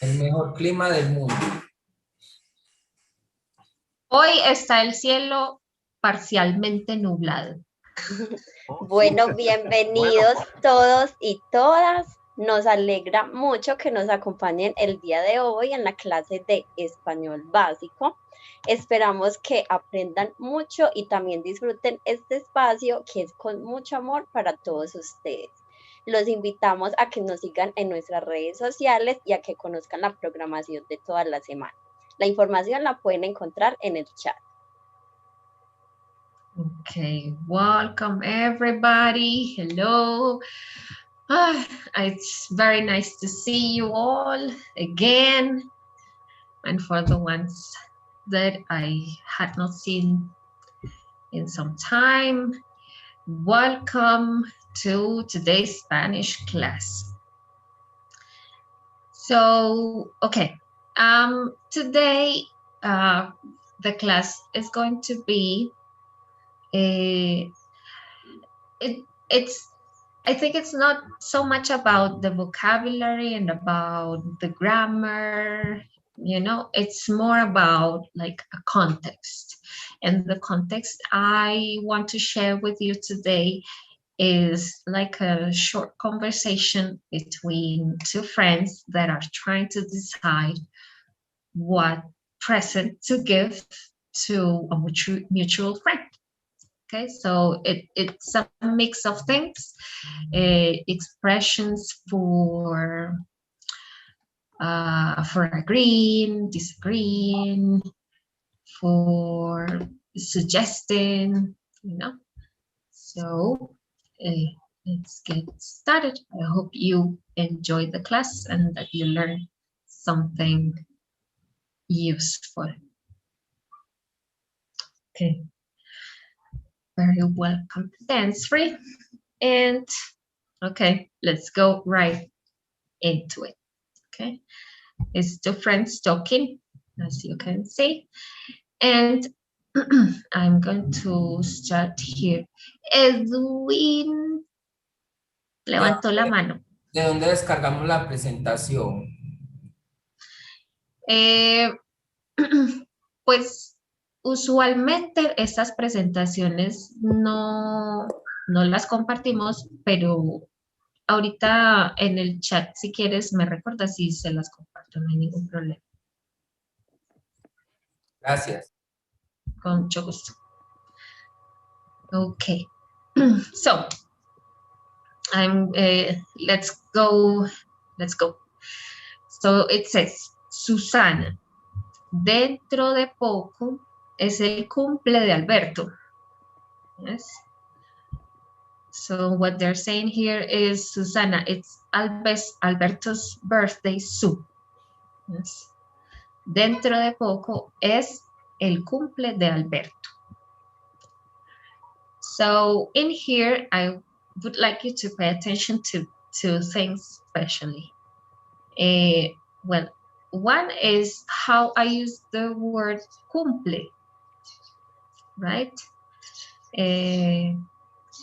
El mejor clima del mundo. Hoy está el cielo parcialmente nublado. Bueno, bienvenidos todos y todas. Nos alegra mucho que nos acompañen el día de hoy en la clase de español básico. Esperamos que aprendan mucho y también disfruten este espacio que es con mucho amor para todos ustedes. Los invitamos a que nos sigan en nuestras redes sociales y a que conozcan la programación de toda la semana. La información la pueden encontrar en el chat. Okay, welcome everybody. Hello. It's very nice to see you all again. And for the ones that I had not seen in some time, welcome to today's Spanish class. So, okay, today the class is going to be I think it's not so much about the vocabulary and about the grammar, you know, it's more about like a context. And the context I want to share with you today is like a short conversation between two friends that are trying to decide what present to give to a mutual friend. Okay, so it's a mix of things, expressions for agreeing, disagreeing, for suggesting, you know. So let's get started. I hope you enjoy the class and that you learn something useful. Okay. Very welcome to DANCEFREE. And okay, let's go right into it. Okay, it's two friends talking, as you can see. And I'm going to start here. Edwin levantó la mano. ¿De dónde descargamos la presentación? Pues usualmente estas presentaciones no las compartimos, pero ahorita en el chat, si quieres, me recuerdas y se las comparto, no hay ningún problema. Gracias. Con mucho gusto. Okay, so let's go. So it says, Susana, dentro de poco es el cumple de Alberto. Yes. So what they're saying here is, Susana, it's Alberto's birthday soon. Yes. Dentro de poco es el cumple de Alberto. So in here, I would like you to pay attention to two things especially. Well, one is how I use the word cumple, right? And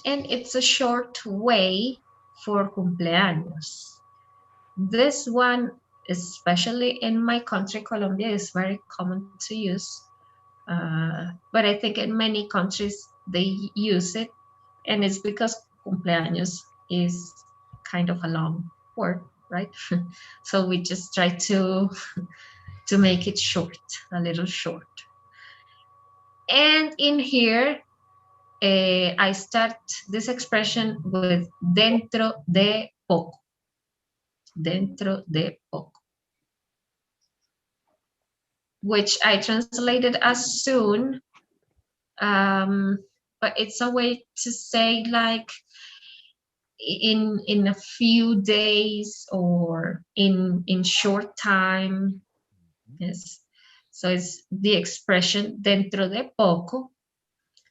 it's a short way for cumpleaños. This one, especially in my country, Colombia, is very common to use. But I think in many countries they use it, and it's because cumpleaños is kind of a long word, right? So we just try to make it short, a little short. And in here, I start this expression with dentro de poco. Dentro de poco. Which I translated as soon, but it's a way to say like in a few days or in short time. Yes. So it's the expression dentro de poco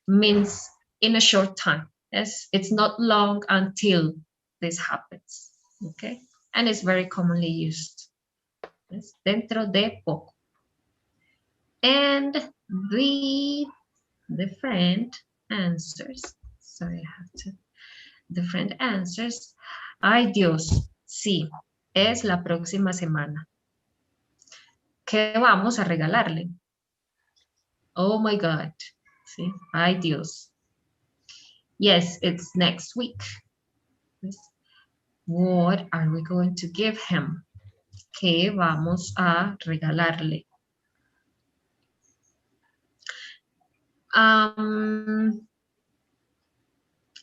means in a short time. Yes, it's not long until this happens. Okay, and it's very commonly used. Yes, dentro de poco. And the friend answers. Sorry, I have to. The friend answers. Ay Dios, sí, es la próxima semana. ¿Qué vamos a regalarle? Oh my God. ¿Sí? Ay, Dios. Yes, it's next week. What are we going to give him? ¿Qué vamos a regalarle?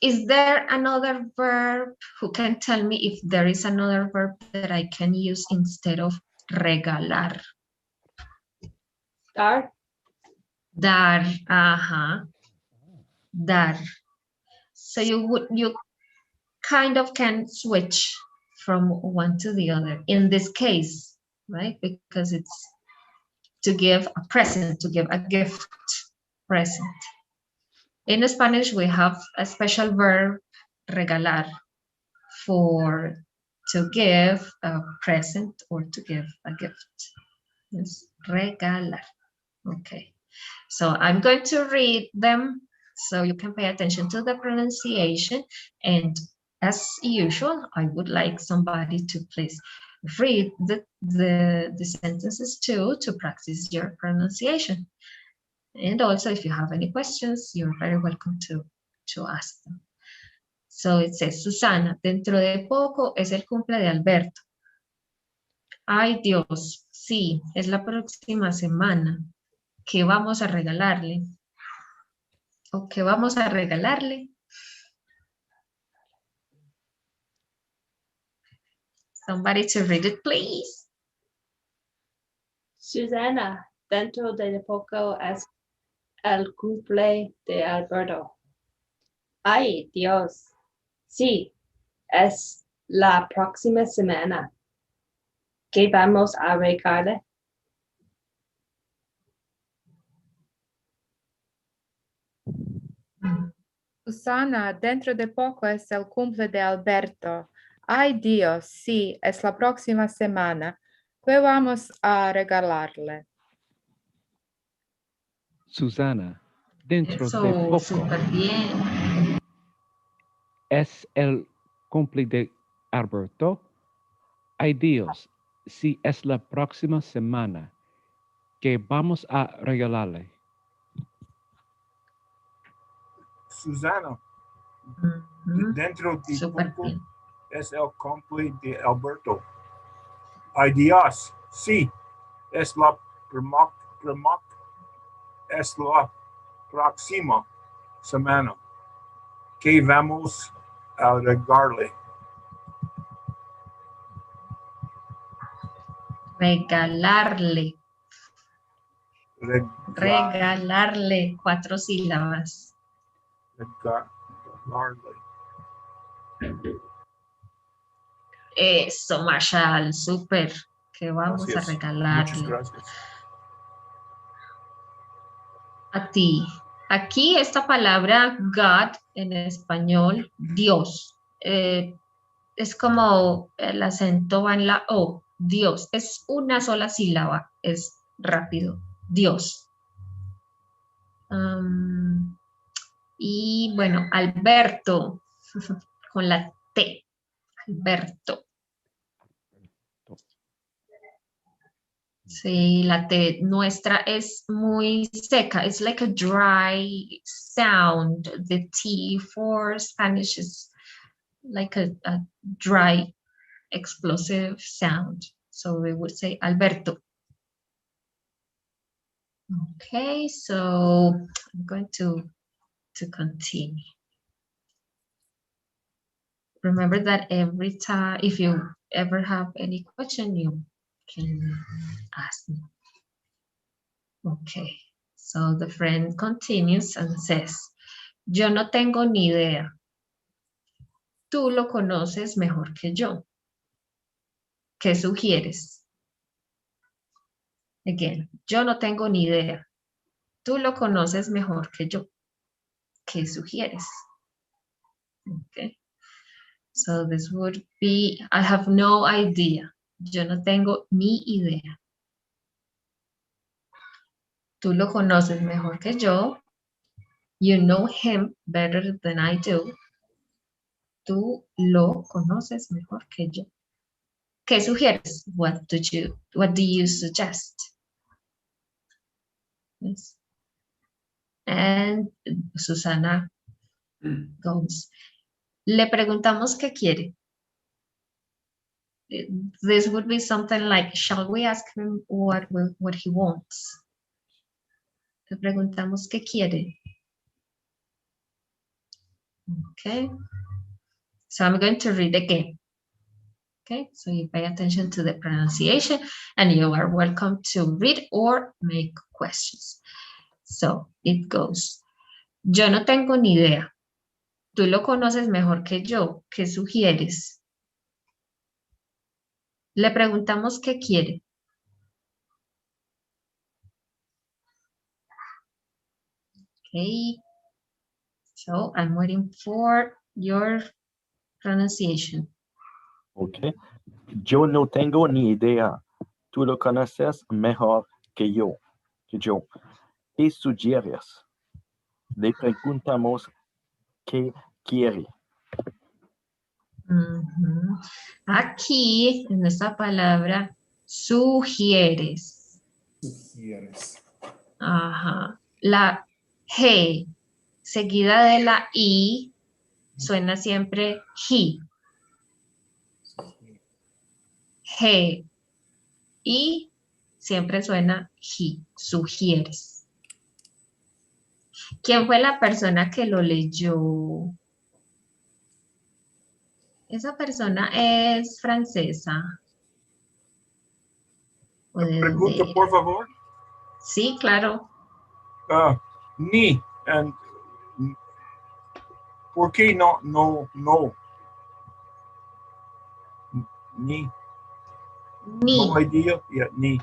Is there another verb? Who can tell me if there is another verb that I can use instead of regalar? Dar. Dar, dar. So you kind of can switch from one to the other in this case, right? Because it's to give a present, to give a gift, present. In Spanish, we have a special verb, regalar, for to give a present or to give a gift. Yes, regalar. Okay, so I'm going to read them so you can pay attention to the pronunciation. And as usual, I would like somebody to please read the sentences too to practice your pronunciation. And also, if you have any questions, you're very welcome to ask them. So it says, Susana, dentro de poco es el cumple de Alberto. Ay, Dios, sí, es la próxima semana. ¿Qué vamos a regalarle? ¿O qué vamos a regalarle? Somebody to read it, please. Susana, dentro de poco es el cumple de Alberto. Ay, Dios. Sí, es la próxima semana. ¿Qué vamos a regalarle? Susana, dentro de poco es el cumple de Alberto. Ay, Dios, sí, es la próxima semana. ¿Qué vamos a regalarle? Susana, dentro Eso, de poco súper bien. es el cumple de Alberto. Ay Dios, si es la próxima semana, ¿qué vamos a regalarle? Susana, dentro de Súper poco bien. es el cumple de Alberto. Ay Dios, sí, es la próxima semana. ¿Qué vamos a regalarle? Regalarle. Regalarle, 4 sílabas. Regalarle. Eso, Marshall, súper. ¿Qué vamos Gracias. a regalarle? Muchas gracias. A ti. Aquí esta palabra God en español, Dios, es como el acento va en la O, Dios, es una sola sílaba, es rápido, Dios. Y bueno, Alberto, con la T, Alberto. Sí, la T nuestra es muy seca. It's like a dry sound. The T for Spanish is like a dry, explosive sound. So we would say Alberto. Okay, so I'm going to continue. Remember that every time, if you ever have any question, you can ask me. Okay, so the friend continues and says, yo no tengo ni idea. Tú lo conoces mejor que yo. ¿Qué sugieres? Again, yo no tengo ni idea. Tú lo conoces mejor que yo. ¿Qué sugieres? Okay. So this would be, I have no idea. Yo no tengo ni idea. Tú lo conoces mejor que yo. You know him better than I do. Tú lo conoces mejor que yo. ¿Qué sugieres? What do you suggest? Yes. And Susana goes. Le preguntamos qué quiere. This would be something like, shall we ask him what he wants? Le preguntamos qué quiere. Okay. So I'm going to read again. Okay, so you pay attention to the pronunciation and you are welcome to read or make questions. So it goes. Yo no tengo ni idea. Tú lo conoces mejor que yo. ¿Qué sugieres? Le preguntamos qué quiere. Okay. So I'm waiting for your pronunciation. Ok. Yo no tengo ni idea. Tú lo conoces mejor que yo. ¿Qué sugieres? Le preguntamos qué quiere. Aquí, en esta palabra, sugieres. Sugieres. Ajá. La G seguida de la I suena siempre he. G y siempre suena he, sugieres. ¿Quién fue la persona que lo leyó? Esa persona es francesa. ¿O de Pregunta, dónde por era? favor. Sí, claro. Ni. And ¿por qué no? Ni. Ni. No idea. Yeah, ni.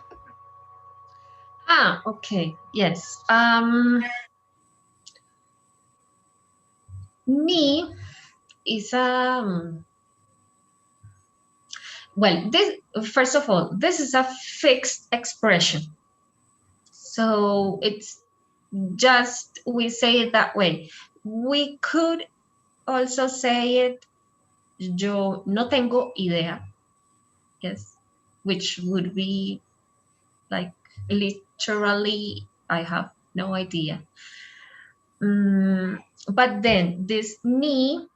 Ah, okay. Yes. Ni is well, this, first of all, this is a fixed expression. So it's just, we say it that way. We could also say it, yo no tengo idea. Yes, which would be like literally, I have no idea. But then this ni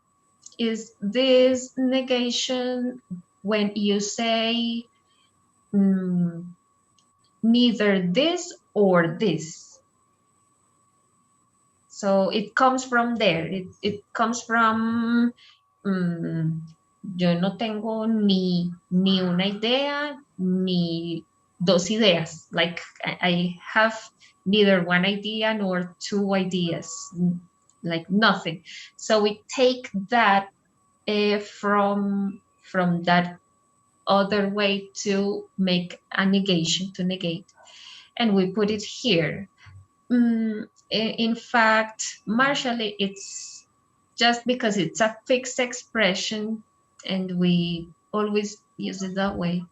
is this negation when you say neither this or this. So it comes from there. It comes from yo no tengo ni una idea, ni dos ideas. Like I have neither one idea nor two ideas, like nothing. So we take that from that other way to make a negation, to negate, and we put it here. In fact, partially it's just because it's a fixed expression and we always use it that way.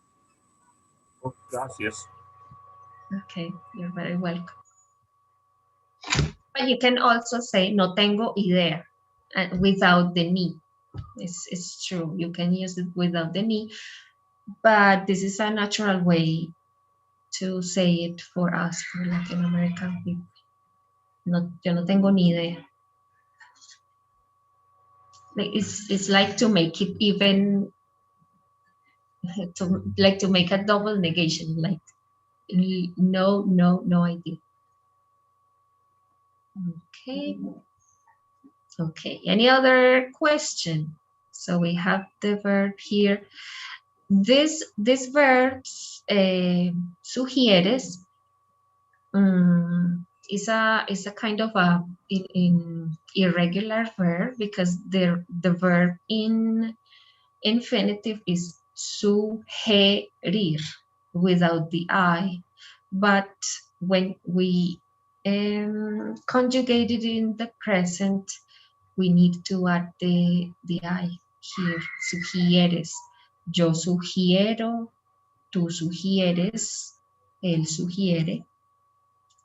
Oh, gracias. Okay, you're very welcome. But you can also say no tengo idea without the ni. It's true, you can use it without the ni, but this is a natural way to say it for us, for Latin American people. No, yo no tengo ni idea. Like it's like to make it even, to make a double negation, like no idea. Okay, any other question? So we have the verb here. This verb, sugieres, is a kind of a irregular verb because the verb in infinitive is sugerir without the I, but when we conjugate it in the present, we need to add the I here. Sugieres, yo sugiero, tú sugieres, él sugiere.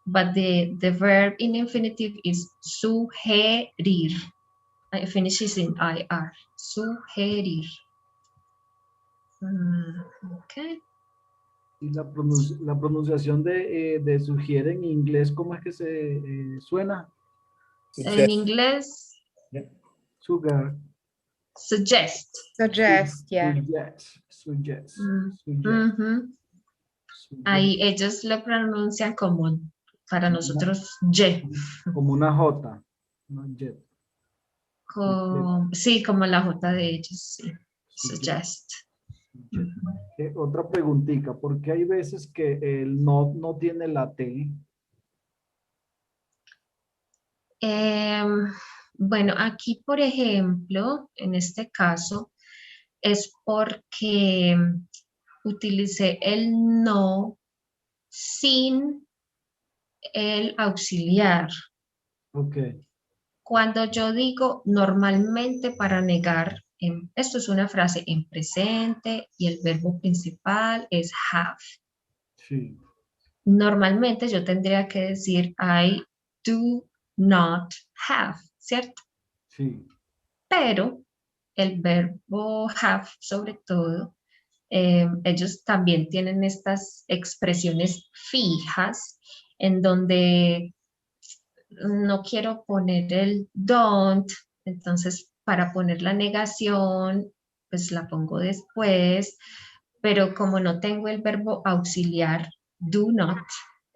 But the verb in infinitive is sugerir. It finishes in IR. Sugerir. Okay. Y la pronunciación de sugiere en inglés, ¿cómo es que se suena? En inglés, Sugar. suggest. Suggest, yeah. Suggest. Mm, Suggest. ujú. Suggest. Ahí ellos lo pronuncian como para nosotros Y. Como una J. No, jet. Sí, como la J de ellos, sí. Suggest. Otra preguntita, ¿por qué hay veces que el no tiene la T? Bueno, aquí, por ejemplo, en este caso, es porque utilicé el no sin el auxiliar. Ok. Cuando yo digo normalmente para negar, esto es una frase en presente y el verbo principal es have. Sí. Normalmente yo tendría que decir I do not have, ¿cierto? Sí. Pero el verbo have, sobre todo, ellos también tienen estas expresiones fijas en donde no quiero poner el don't, entonces para poner la negación, pues la pongo después, pero como no tengo el verbo auxiliar do not,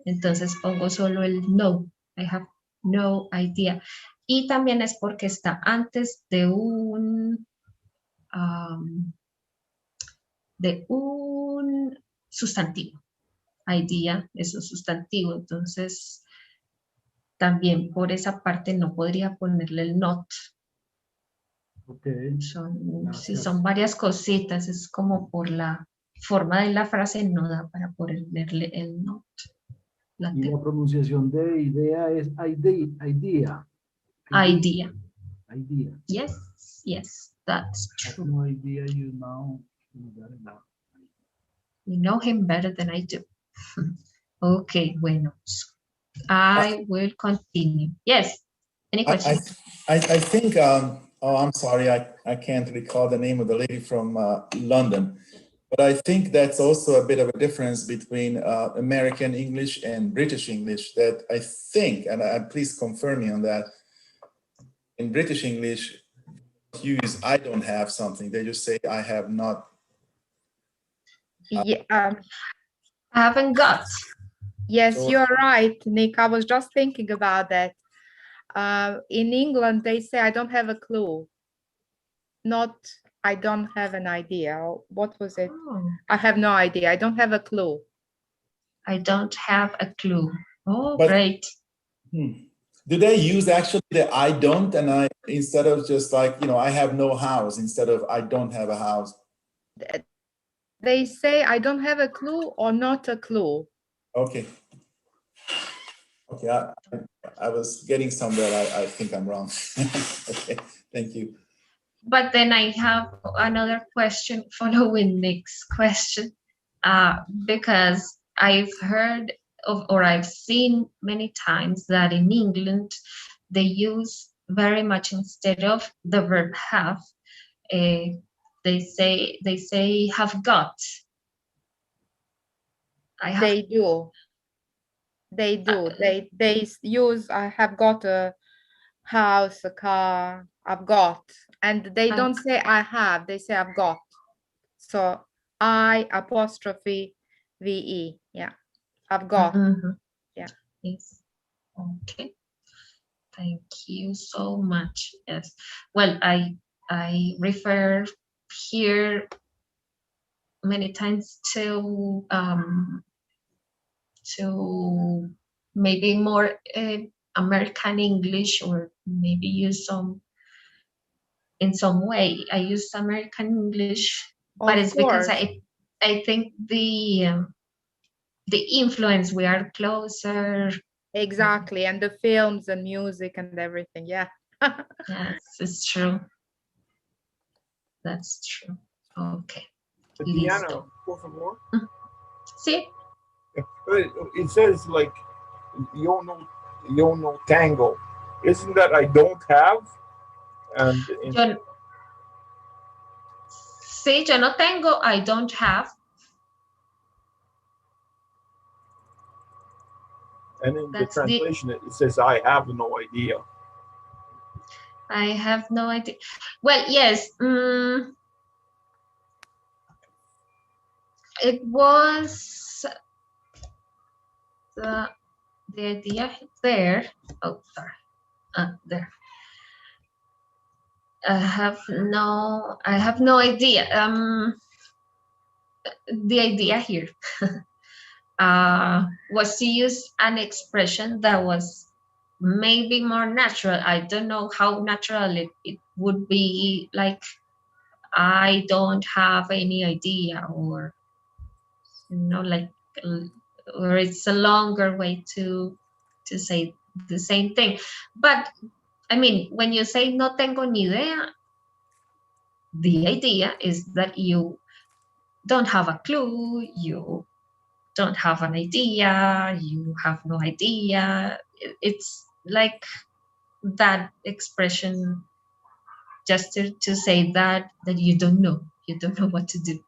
entonces pongo solo el no. I have no idea. Y también es porque está antes de un sustantivo. Idea es un sustantivo, entonces también por esa parte no podría ponerle el not. Ok. Sí, son varias cositas, es como por la forma de la frase no da para ponerle el not. Y la pronunciación de idea es idea. Idea. Idea. Yes, that's true. No idea, you know him better than I do. Okay, bueno. I will continue. Yes. Any questions? I think, oh, I'm sorry, I can't recall the name of the lady from London, but I think that's also a bit of a difference between American English and British English that I think, and please confirm me on that, in British English, use I don't have something, they just say I have not. Yeah, I haven't got. yes, So- you're right, Nick. I was just thinking about that. In England, they say I don't have a clue. Not I don't have an idea. What was it? Oh, I have no idea. I don't have a clue. I don't have a clue. Oh, But- great. Do they use actually the I don't, and I, instead of just like, you know, I have no house, instead of I don't have a house? They say I don't have a clue or not a clue. Okay. Okay, I was getting somewhere. I think I'm wrong. Okay, thank you. But then I have another question following Nick's question, because I've heard of, or I've seen many times that in England, they use very much instead of the verb have, they say have got. They do. They use I have got a house, a car, I've got, and they don't say I have, they say I've got. So I apostrophe VE, yeah, I've got. Yeah. Yes. Okay. Thank you so much. Yes. Well, I refer here many times to maybe more American English, or maybe use some in some way. I use American English, but it's because I think the influence, we are closer. Exactly, and the films and music and everything, yeah. Yes, it's true. That's true. Okay. Diana, por favor. Sí. It says like yo no tango. Isn't that I don't have? And Sí, yo no tengo, I don't have. And in the That's the- translation, it says, I have no idea. I have no idea. Well, yes. It was the idea there. Oh, sorry. There. I have no idea. The idea here was to use an expression that was maybe more natural. I don't know how natural it would be, like, I don't have any idea, or, you know, like, or it's a longer way to say the same thing. But I mean, when you say no tengo ni idea, the idea is that you don't have a clue, you don't have an idea, you have no idea. It's like that expression just to say that you don't know what to do.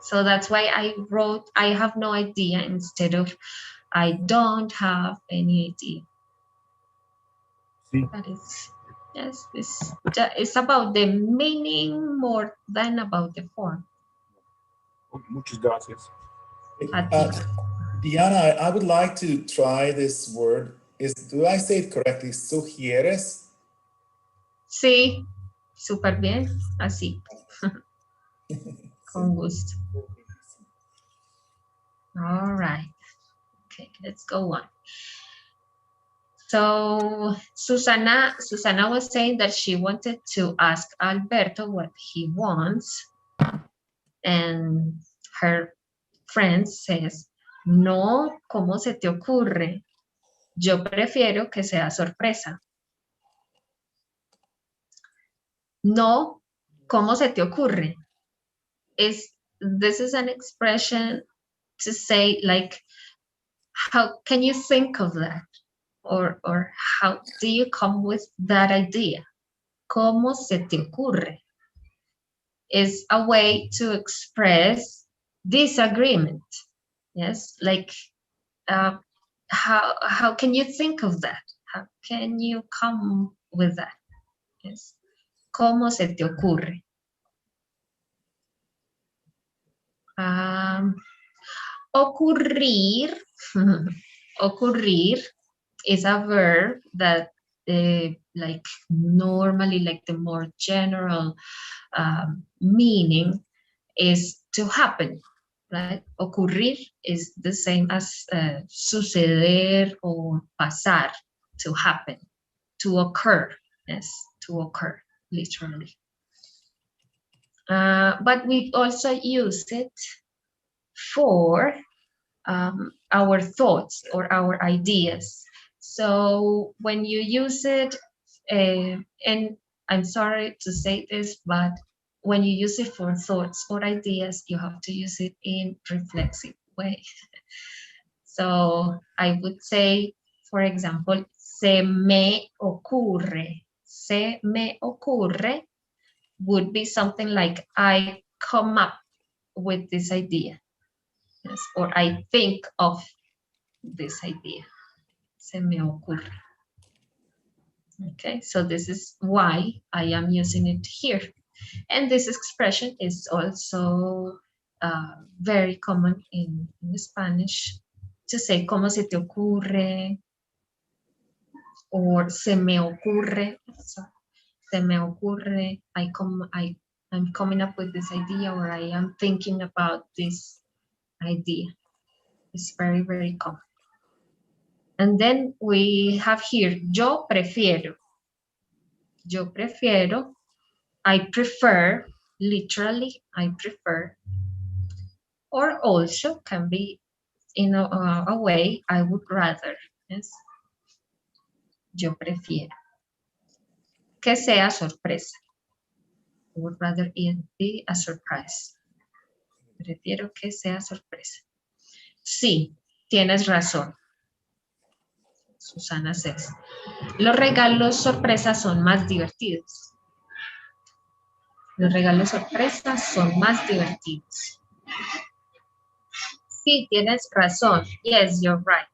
So that's why I wrote I have no idea instead of I don't have any idea. But it's about the meaning more than about the form. Muchas gracias. Diana, I would like to try this word. Do I say it correctly? Sugieres? Sí, súper bien, así. Con gusto. All right. Okay, let's go on. So Susana was saying that she wanted to ask Alberto what he wants, and her friend says, no, ¿cómo se te ocurre? Yo prefiero que sea sorpresa. No, ¿cómo se te ocurre? This is an expression to say, like, how can you think of that? Or how do you come with that idea? ¿Cómo se te ocurre? Is a way to express disagreement. Yes, like, how can you think of that? How can you come with that? Yes. ¿Cómo se te ocurre? Ocurrir. Ocurrir is a verb that like normally, like the more general meaning is to happen, right? Ocurrir is the same as suceder or pasar, to happen, to occur. Yes, to occur, literally. But we also use it for our thoughts or our ideas. So when you use it, and I'm sorry to say this, but when you use it for thoughts or ideas, you have to use it in reflexive way. So I would say, for example, se me ocurre. Se me ocurre would be something like I come up with this idea. Yes, or I think of this idea. Se me ocurre. Okay, so this is why I am using it here. And this expression is also very common in Spanish to say, ¿cómo se te ocurre? Or se me ocurre. So, se me ocurre, I'm coming up with this idea, or I am thinking about this idea. It's very, very common. And then we have here, yo prefiero. Yo prefiero, I prefer, literally, I prefer. Or also can be in a way, I would rather. Yes. Yo prefiero. Que sea sorpresa. I would rather it be a surprise. Prefiero que sea sorpresa. Sí, tienes razón. Susana says. Los regalos sorpresas son más divertidos. Los regalos sorpresas son más divertidos. Sí, tienes razón. Yes, you're right.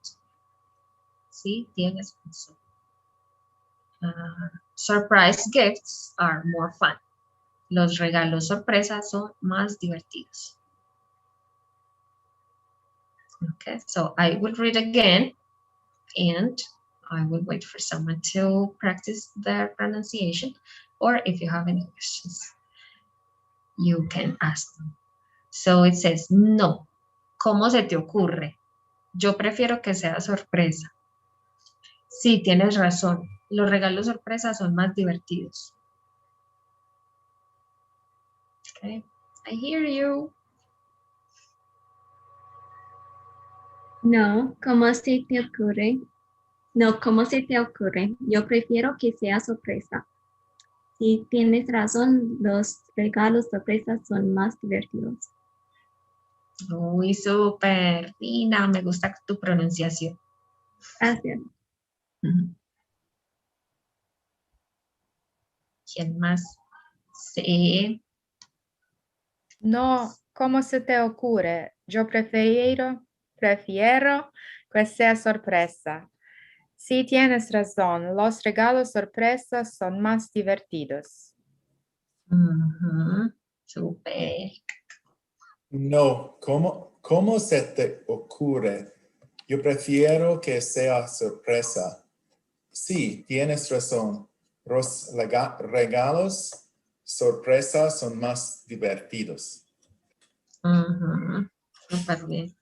Sí, tienes razón. Surprise gifts are more fun. Los regalos sorpresa son más divertidos. Okay, so I will read again and I will wait for someone to practice their pronunciation, or if you have any questions, you can ask them. So it says, no, ¿cómo se te ocurre? Yo prefiero que sea sorpresa. Sí, tienes razón. Los regalos sorpresa son más divertidos. Okay, I hear you. No, ¿cómo se te ocurre? No, ¿cómo se te ocurre? Yo prefiero que sea sorpresa. Sí, tienes razón, los regalos sorpresas son más divertidos. Muy súper, Dina, me gusta tu pronunciación. Gracias. ¿Quién más? Sí. No, ¿cómo se te ocurre? Yo prefiero que sea sorpresa. Sí, tienes razón. Los regalos sorpresas son más divertidos. Súper. No, ¿cómo se te ocurre? Yo prefiero que sea sorpresa. Sí, tienes razón. Los regalos sorpresas son más divertidos. Súper bien.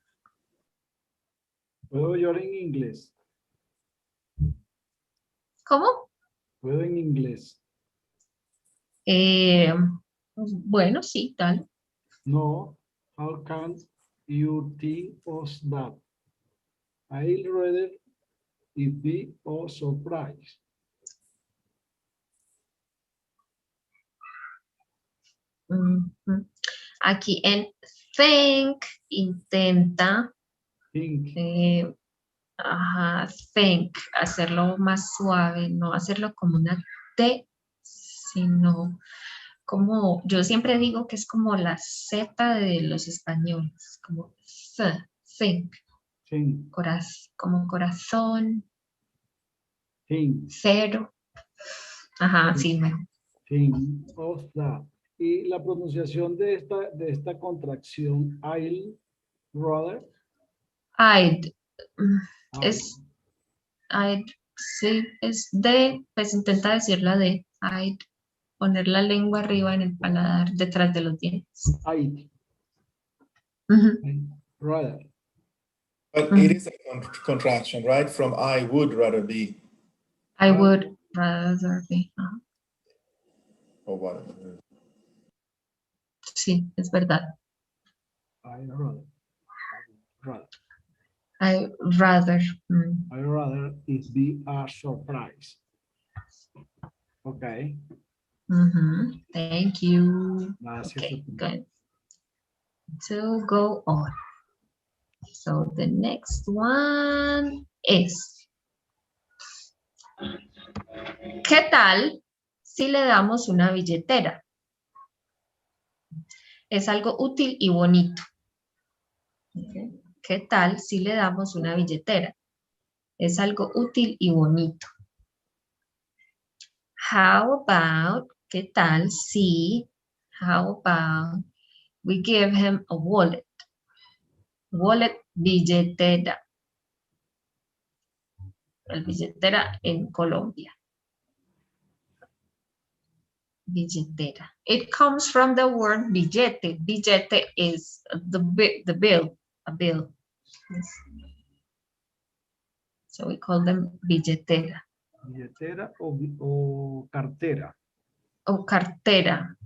¿Puedo yo en inglés? ¿Cómo? ¿Puedo en inglés? Bueno, sí, tal. No, how can you think of that? I'd rather it be a surprise. Aquí en think intenta Think. think, hacerlo más suave, no hacerlo como una T, sino como, yo siempre digo que es como la Z de los españoles, como think, Think. como corazón, Think. cero. Ajá, sí, mejor. Think of that. Y la pronunciación de esta contracción, I'll rather. I'd, sí, es de, pues intenta decirla de I'd, poner la lengua arriba en el paladar, detrás de los dientes. I'd rather. But it is a contraction, right? From I would rather be. I would rather be. Or whatever. Sí, es verdad. I'd rather. I'd rather. I'd rather it be a surprise. Okay. Thank you. Gracias. Okay, good. To go on. So the next one is, ¿qué tal si le damos una billetera? Es algo útil y bonito. Okay. ¿Qué tal si le damos una billetera? Es algo útil y bonito. How about, ¿qué tal si, how about we give him a wallet? Wallet, billetera. El billetera en Colombia. Billetera. It comes from the word billete. Billete is the bill, a bill. Yes. So we call them billetera. Billetera o cartera. O cartera.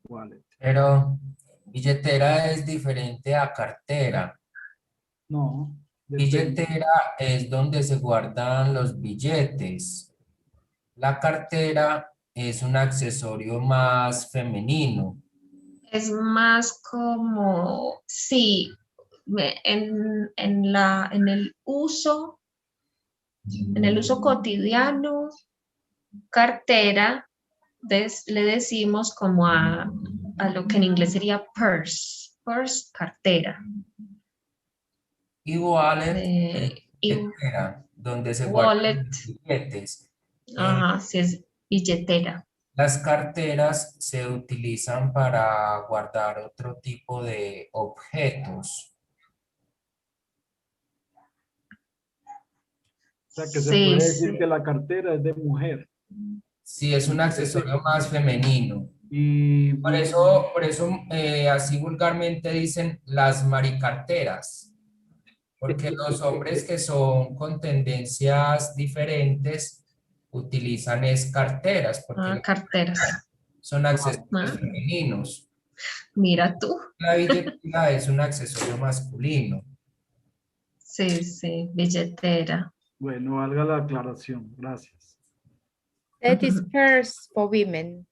Wallet. Pero billetera es diferente a cartera. No. Depende. Billetera es donde se guardan los billetes. La cartera es un accesorio más femenino. Es más como, sí, en el uso cotidiano, cartera, le decimos como a lo que en inglés sería purse, purse, cartera. Y wallet, Y billetera, donde se wallet. guardan los billetes. Ajá, sí es billetera. Las carteras se utilizan para guardar otro tipo de objetos. O sea, que se Sí, puede decir sí. que la cartera es de mujer. Sí, es un accesorio más femenino. Y Por eso así vulgarmente dicen las maricarteras, porque los hombres que son con tendencias diferentes utilizan es carteras, porque las Carteras. son accesorios Ah, femeninos. mira tú. La billetera es un accesorio masculino. Sí, sí, billetera. bueno, valga la aclaración. Gracias. That is purse for women.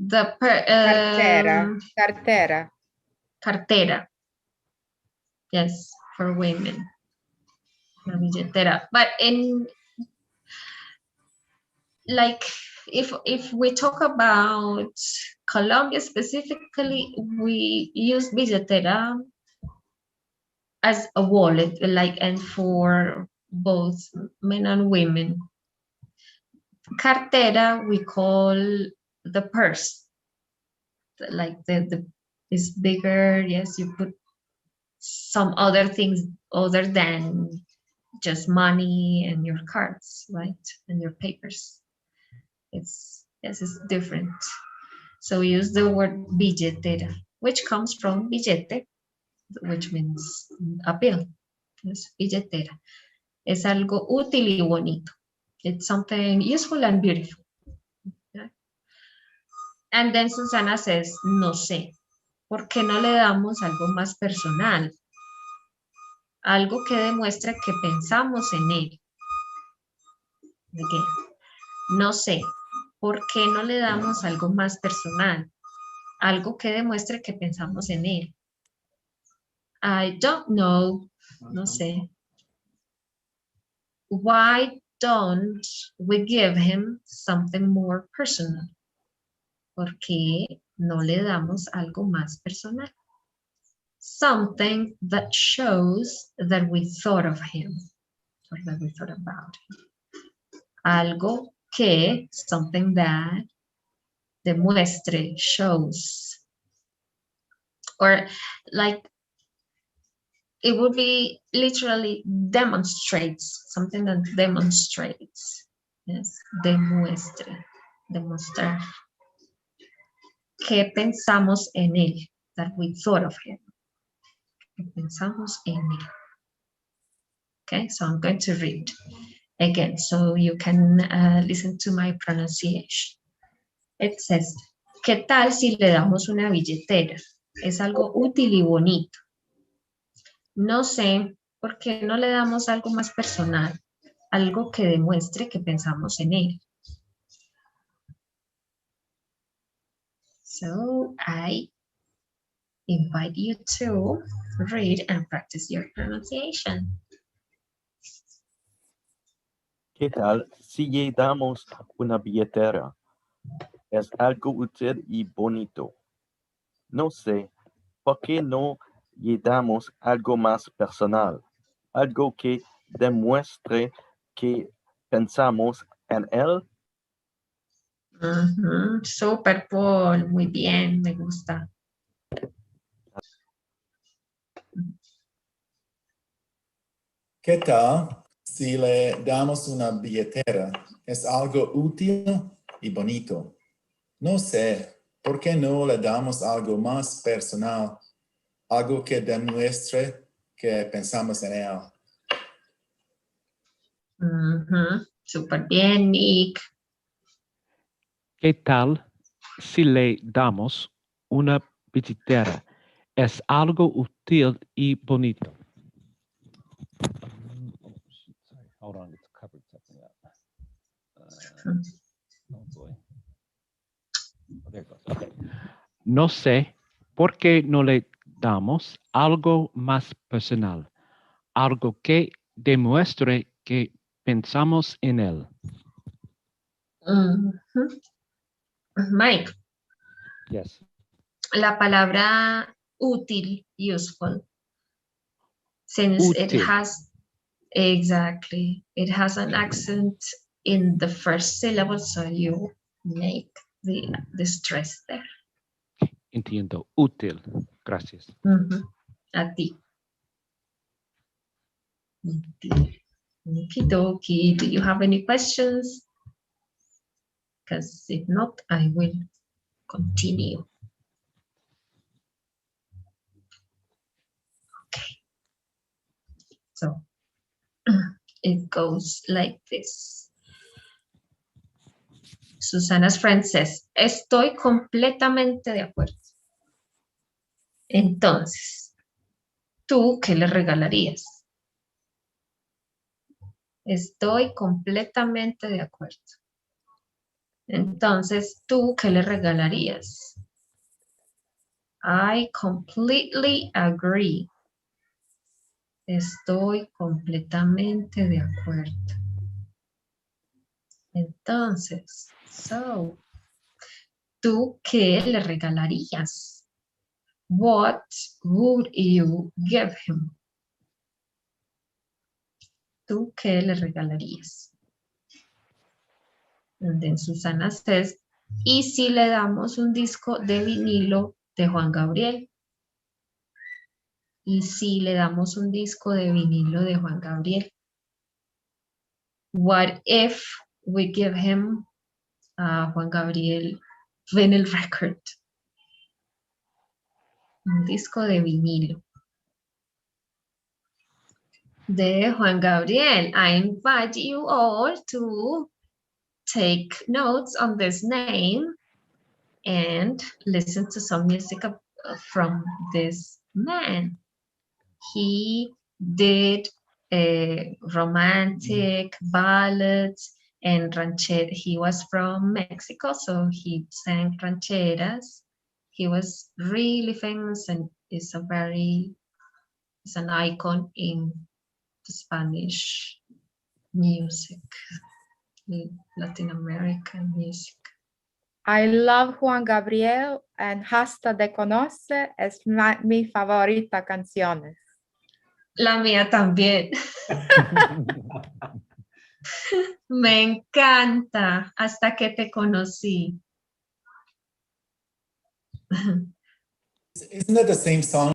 Cartera. Cartera. Cartera. Yes, for women. La billetera. But in like if we talk about Colombia specifically, we use billetera as a wallet, like, and for both men and women. Cartera we call the purse, like the is bigger. Yes, you put some other things other than just money and your cards, right, and your papers. It's different. So we use the word billetera, which comes from billete, which means a bill. Yes, billetera. Es algo útil y bonito. It's something useful and beautiful. Okay? And then Susana says, no sé. ¿Por qué no le damos algo más personal? Algo que demuestre que pensamos en él. Again. No sé. ¿Por qué no le damos algo más personal? Algo que demuestre que pensamos en él. I don't know. No sé. Why don't we give him something more personal? ¿Por qué no le damos algo más personal? Something that shows that we thought of him or that we thought about him. Algo que, something that demuestre, shows. Or like, it would be literally demonstrates, something that demonstrates. Yes, demuestre, demostrar. ¿Qué pensamos en él? That we thought of him. ¿Qué pensamos en él? Okay, so I'm going to read again so you can listen to my pronunciation. It says, ¿qué tal si le damos una billetera? Es algo útil y bonito. No sé, ¿por qué no le damos algo más personal? Algo que demuestre que pensamos en él. So I invite you to read and practice your pronunciation. ¿Qué tal si le damos una billetera? Es algo útil y bonito. No sé, ¿por qué no le damos algo más personal? Algo que demuestre que pensamos en él. Super, Paul. Muy bien, me gusta. ¿Qué tal si le damos una billetera? Es algo útil y bonito. No sé, ¿por qué no le damos algo más personal? Algo que demuestre que pensamos en él. Súper bien, Nick. ¿Qué tal si le damos una billetera? Es algo útil y bonito. Hold on, it's covered something up. Oh boy. Oh, there it goes. Okay. No sé por qué no le damos algo más personal, algo que demuestre que pensamos en él. Mike. Yes. la palabra útil, useful, since it Útil. has, exactly, it has an accent in the first syllable, so you make the stress there. Entiendo. Útil. Gracias. A ti. Okie dokie. Do you have any questions? Because if not, I will continue. Okay. So it goes like this. Susana's friend says, estoy completamente de acuerdo. Entonces, ¿tú qué le regalarías? Estoy completamente de acuerdo. Entonces, ¿tú qué le regalarías? I completely agree. Estoy completamente de acuerdo. Entonces, so, ¿tú qué le regalarías? What would you give him? ¿Tú qué le regalarías? And then Susana says, ¿y si le damos un disco de vinilo de Juan Gabriel? ¿Y si le damos un disco de vinilo de Juan Gabriel? What if we give him a Juan Gabriel vinyl record? Un disco de vinilo de Juan Gabriel. I invite you all to take notes on this name and listen to some music from this man. He did romantic ballads and rancheras. He was from Mexico, so he sang rancheras. He was really famous and is an icon in Spanish music, Latin American music. I love Juan Gabriel and Hasta de Conoce es mi favorita canciones. La mía también. Me encanta Hasta que te conocí. Isn't that the same song?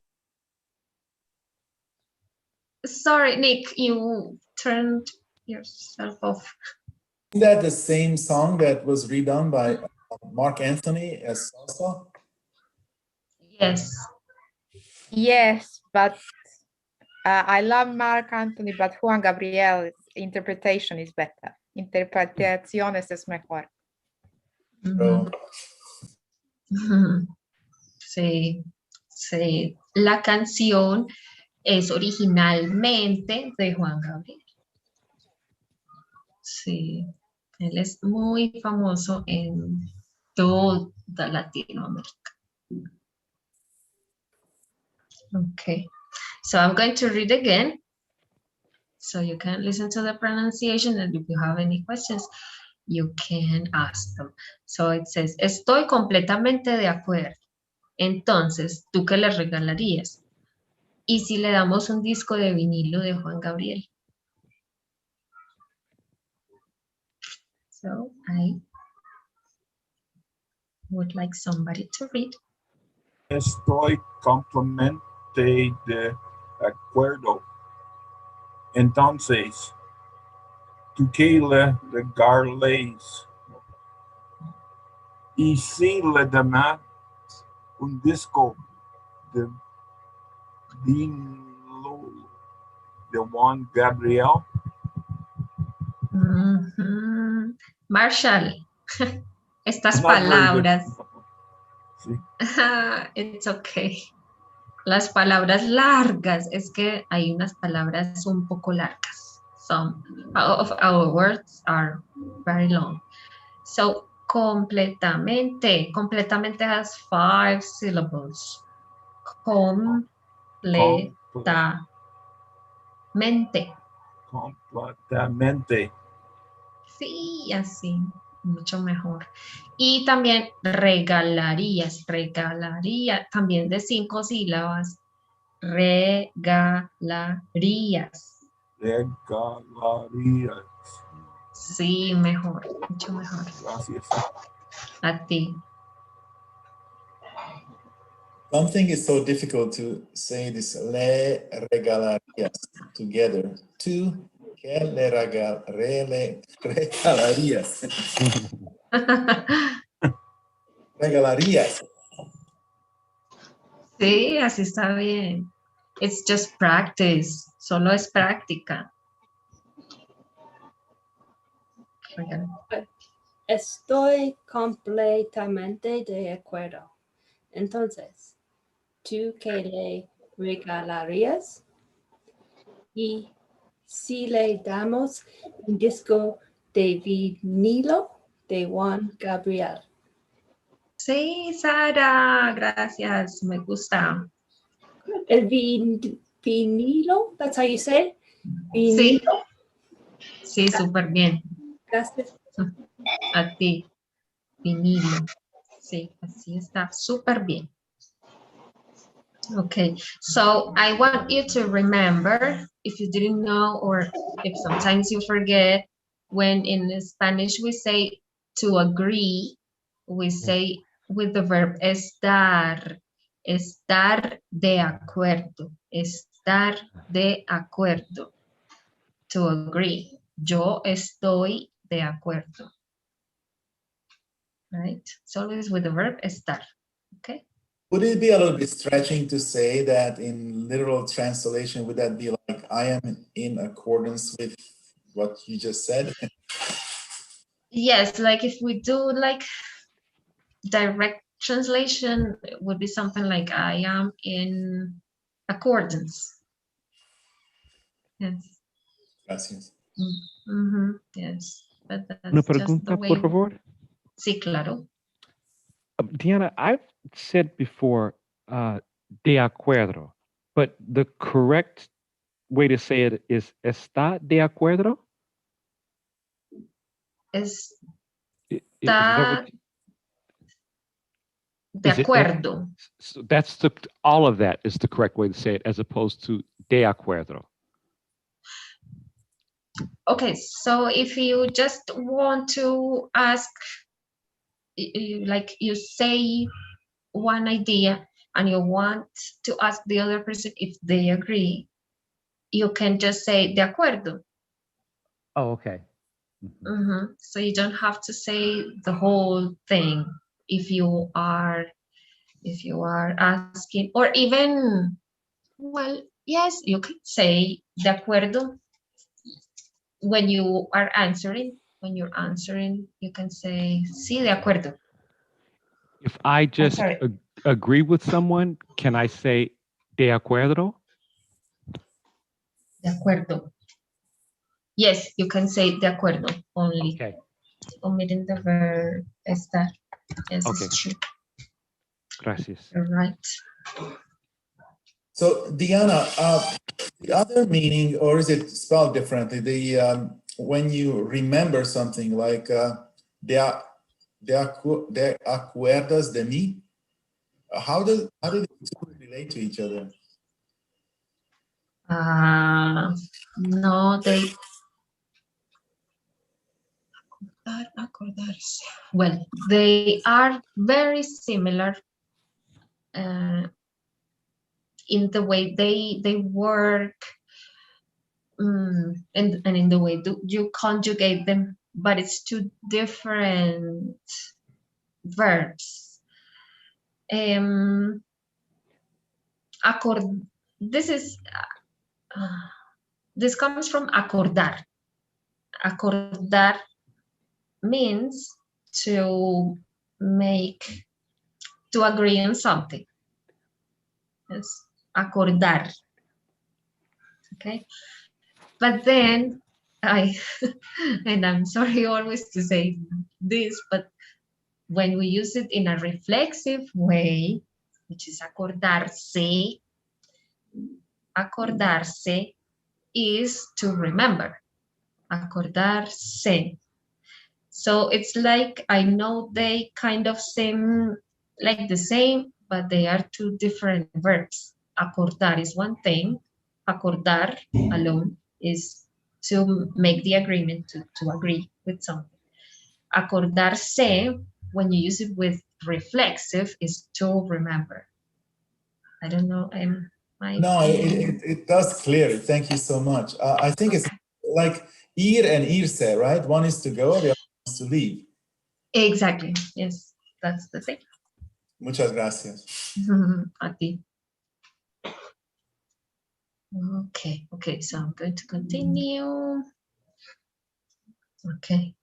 Sorry, Nick, you turned yourself off. Isn't that the same song that was redone by Mark Anthony as salsa? Yes. Yes, but I love Mark Anthony, but Juan Gabriel's interpretation is better. Interpretaciones es mejor. Sí, sí. La canción es originalmente de Juan Gabriel. Sí, él es muy famoso en toda Latinoamérica. Okay, so I'm going to read again so you can listen to the pronunciation, and if you have any questions, you can ask them. So it says, estoy completamente de acuerdo. Entonces, ¿tú qué le regalarías? ¿Y si le damos un disco de vinilo de Juan Gabriel? So I would like somebody to read. Estoy completamente de acuerdo. Entonces, ¿tú qué le regalarías? Y si le damos un disco de vinilo de Juan Gabriel? Marshall, estas Not very good. palabras. Sí. It's okay. Las palabras largas, es que hay unas palabras un poco largas. Some of our words are very long. So, completamente. Completamente has 5 syllables. Completamente. Completamente. Sí, así. mucho mejor. Y también regalarías, también de 5 sílabas. Regalarías. Regalarías. Sí, mejor, mucho mejor. Gracias. A ti. Something is so difficult to say this le regalarías together. Tú que le regalarías. Regalarías. Sí, así está bien. It's just practice. Solo es práctica. Estoy completamente de acuerdo. Entonces, ¿tú qué le regalarías? Y si le damos un disco de vinilo de Juan Gabriel. Sí, Sara, gracias, me gusta. El vinilo, that's how you say it? Vinilo. Sí, súper bien. Gracias. A ti, vinilo. Sí, así está, súper bien. Okay, so I want you to remember, if you didn't know or if sometimes you forget, when in Spanish we say to agree, we say with the verb estar de acuerdo, estar de acuerdo, to agree. Yo estoy de acuerdo. Right? It's always with the verb estar, okay? Would it be a little bit stretching to say that in literal translation, would that be like, I am in accordance with what you just said? Yes, like if we do like direct translation, it would be something like I am in accordance. Yes. Gracias. Yes. But that's Una just the pregunta, way. por favor. Sí, claro. Diana, I've said before, de acuerdo, but the correct way to say it is está de acuerdo? Is that Está de is it- acuerdo. so that's all of that is the correct way to say it, as opposed to de acuerdo. Okay, so if you just want to ask, like you say one idea and you want to ask the other person if they agree, you can just say de acuerdo. Oh, okay. So you don't have to say the whole thing if you are asking, or even, well, yes, you can say de acuerdo when you are answering. When you're answering, you can say sí, de acuerdo. If I just agree with someone, can I say de acuerdo? De acuerdo. Yes, you can say de acuerdo only. Okay. Omitting the verb estar. Yes, Okay. it's true. Gracias. You're right. So Diana, the other meaning, or is it spelled differently? The when you remember something like de acuerdas de mí, how do the two relate to each other? No, they. Acordarse. Well, they are very similar in the way they work, and in the way you conjugate them, but it's two different verbs. This comes from acordar. Acordar means to agree on something. Yes, acordar. Okay, but then and I'm sorry always to say this, but when we use it in a reflexive way, which is acordarse, acordarse is to remember. Acordarse. So it's like, I know they kind of seem like the same, but they are two different verbs. Acordar is one thing. Acordar alone is to make the agreement, to agree with something. Acordarse, when you use it with reflexive, is to remember. I don't know. No, it does clearly. Thank you so much. I think it's like ir and irse, right? One is to go, the other is to leave. Exactly. Yes, that's the thing. Muchas gracias. A ti. Okay, so I'm going to continue. Okay,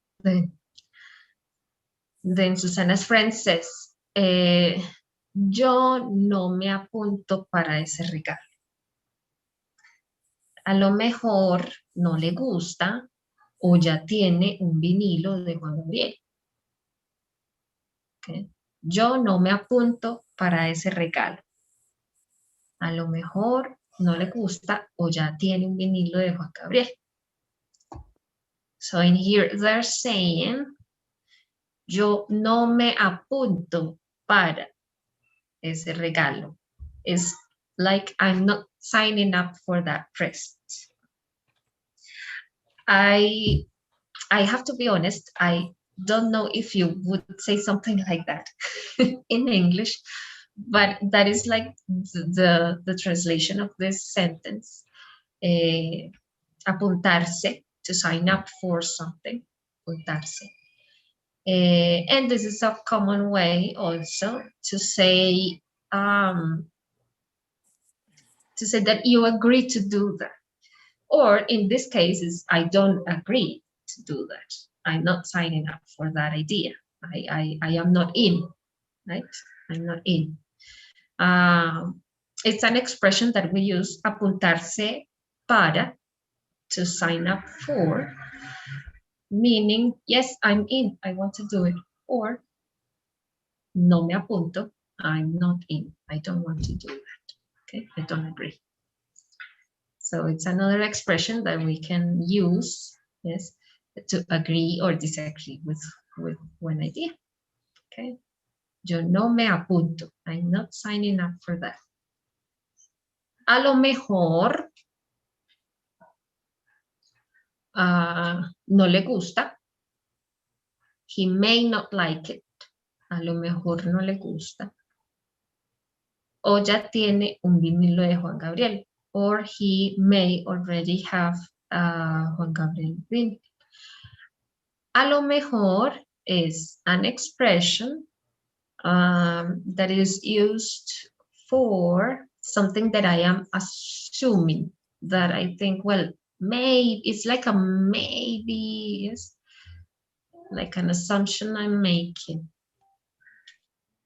then Susana's friend says, yo no me apunto para ese regalo. A lo mejor no le gusta o ya tiene un vinilo de Juan Gabriel. Okay. Yo no me apunto para ese regalo. A lo mejor no le gusta o ya tiene un vinilo de Juan Gabriel. So in here they're saying, yo no me apunto para ese regalo. It's like I'm not signing up for that present. I have to be honest, I don't know if you would say something like that in English, but that is like the translation of this sentence. Apuntarse, to sign up for something, apuntarse. And this is a common way also to say that you agree to do that. Or in this case is I don't agree to do that. I'm not signing up for that idea. I am not in, right? I'm not in. It's an expression that we use, apuntarse para, to sign up for, meaning, yes, I'm in, I want to do it, or no me apunto, I'm not in, I don't want to do that, okay, I don't agree. So it's another expression that we can use, yes, to agree or disagree with one idea, okay. Yo no me apunto, I'm not signing up for that. A lo mejor no le gusta. He may not like it. A lo mejor no le gusta. O ya tiene un vinilo de Juan Gabriel. Or he may already have Juan Gabriel vinilo. A lo mejor is an expression that is used for something that I am assuming, that I think, well, maybe, it's like a maybe, yes, like an assumption I'm making.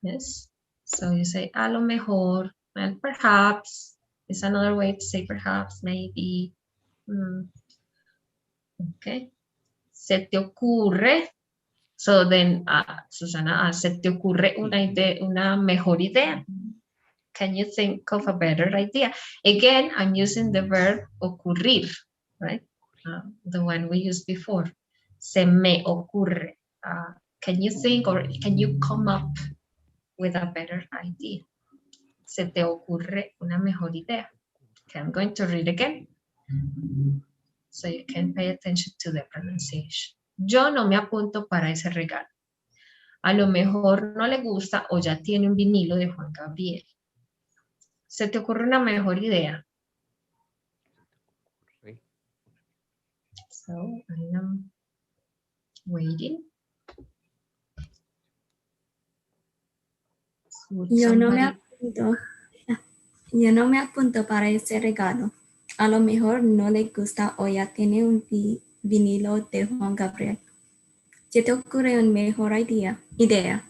Yes, so you say a lo mejor, and perhaps is another way to say perhaps, maybe. Okay, se te ocurre. So then, Susana, se te ocurre una mejor idea. Can you think of a better idea? Again, I'm using the verb ocurrir, right? The one we used before. Se me ocurre. Can you think or can you come up with a better idea? Se te ocurre una mejor idea. Okay, I'm going to read again, so you can pay attention to the pronunciation. Yo no me apunto para ese regalo. A lo mejor no le gusta o ya tiene un vinilo de Juan Gabriel. ¿Se te ocurre una mejor idea? So, I am waiting. Yo no me apunto para ese regalo. A lo mejor no le gusta o ya tiene un vinilo de Juan Gabriel. ¿Se te ocurre una mejor idea? Idea.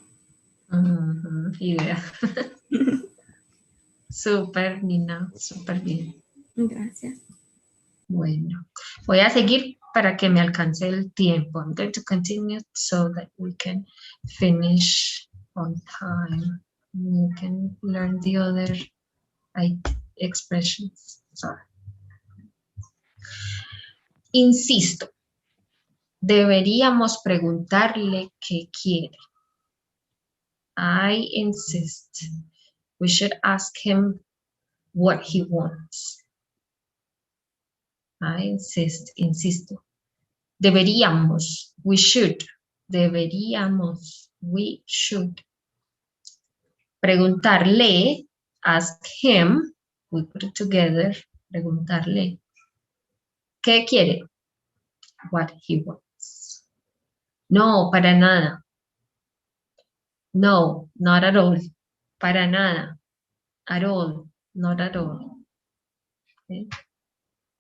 Súper, Nina, súper bien. Gracias. Bueno, voy a seguir para que me alcance el tiempo. I'm going to continue so that we can finish on time. You can learn the other expressions. Sorry. Insisto. Deberíamos preguntarle qué quiere. I insist. We should ask him what he wants. I insist, insisto. Deberíamos, we should. Deberíamos, we should. Preguntarle, ask him, we put it together, preguntarle. ¿Qué quiere? What he wants. No, para nada. No, not at all. Para nada. At all, not at all. Okay.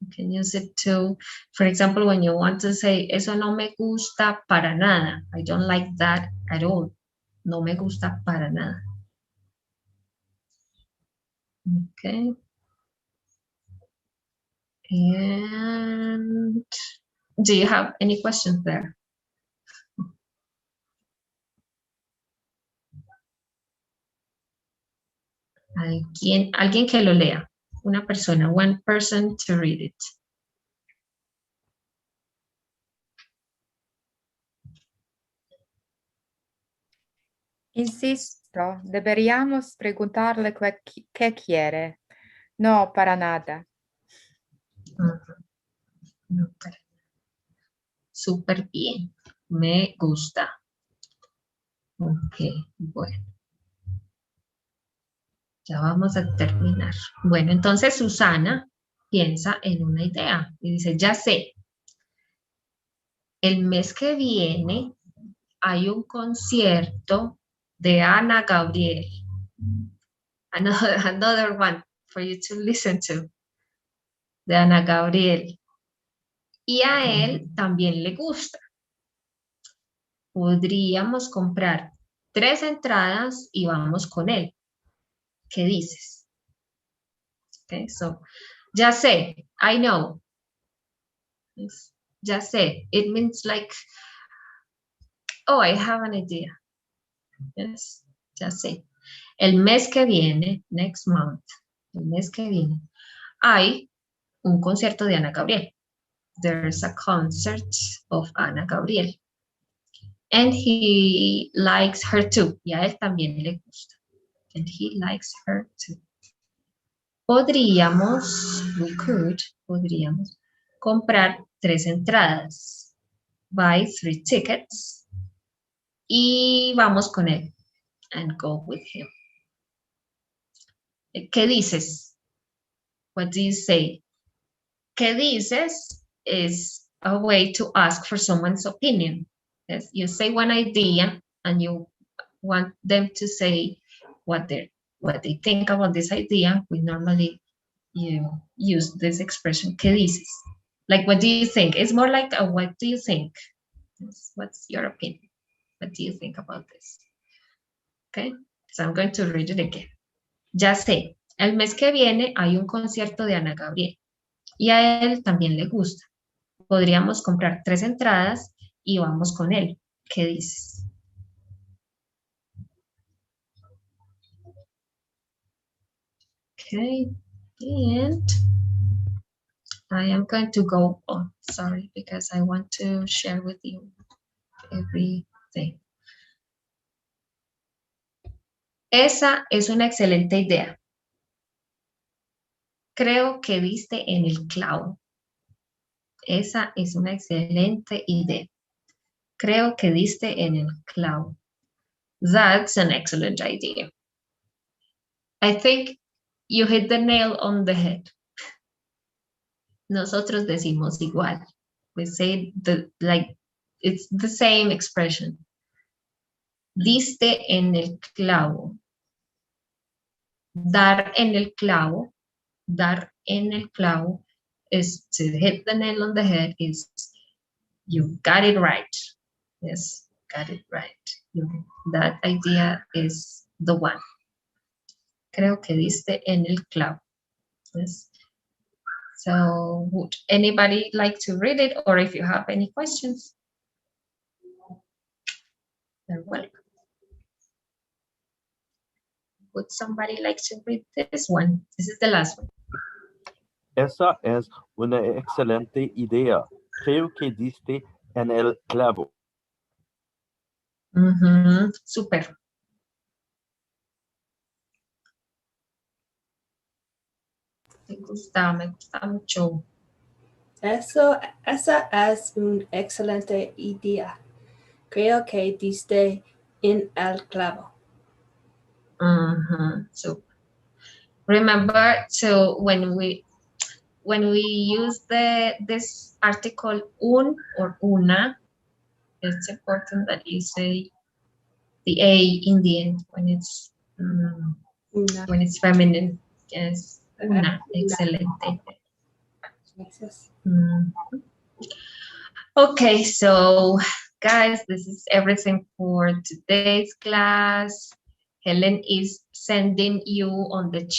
You can use it to, for example, when you want to say, eso no me gusta para nada. I don't like that at all. No me gusta para nada. Okay. And do you have any questions there? Alguien que lo lea. Una persona, one person to read it. Insisto, deberíamos preguntarle qué quiere. No, para nada. No, para nada. Súper bien. Me gusta. Ok, bueno. Ya vamos a terminar. Bueno, entonces Susana piensa en una idea y dice, ya sé, el mes que viene hay un concierto de Ana Gabriel. Another one for you to listen to. De Ana Gabriel. Y a él también le gusta. Podríamos comprar 3 entradas y vamos con él. ¿Qué dices? Okay, so, ya sé, I know. Yes, ya sé, it means like, oh, I have an idea. Yes, ya sé. El mes que viene, next month, el mes que viene, hay un concierto de Ana Gabriel. There's a concert of Ana Gabriel. And he likes her too. Y a él también le gusta. And he likes her too. Podríamos comprar 3 entradas. Buy 3 tickets. Y vamos con él. And go with him. ¿Qué dices? What do you say? ¿Qué dices? Is a way to ask for someone's opinion. Yes, you say one idea and you want them to say what they think about this idea. We normally use this expression, ¿qué dices? Like, what do you think? It's more like a what do you think? Yes, what's your opinion? What do you think about this? Okay, so I'm going to read it again. Ya sé, el mes que viene hay un concierto de Ana Gabriel y a él también le gusta. Podríamos comprar 3 entradas y vamos con él. ¿Qué dices? Okay, and I am going to go on, sorry, because I want to share with you everything. Esa es una excelente idea. Creo que diste en el clavo. Esa es una excelente idea. Creo que diste en el clavo. That's an excellent idea. I think you hit the nail on the head. Nosotros decimos igual. We say it's the same expression. Diste en el clavo. Dar en el clavo. Dar en el clavo is to hit the nail on the head, is you got it right. Yes, got it right. That idea is the one. Creo que diste en el clavo. Yes. So would anybody like to read it, or if you have any questions? You're welcome. Would somebody like to read this one? This is the last one. Esa es una excelente idea. Creo que diste En el clavo. Súper. Me gusta mucho. Esa es una excelente idea. Creo que diste en el clavo. So remember, so when we use this article un or una, it's important that you say the a in the end when it's feminine. Yes, una. Excelente. Gracias. Okay, so guys, this is everything for today's class. Helen is sending you on the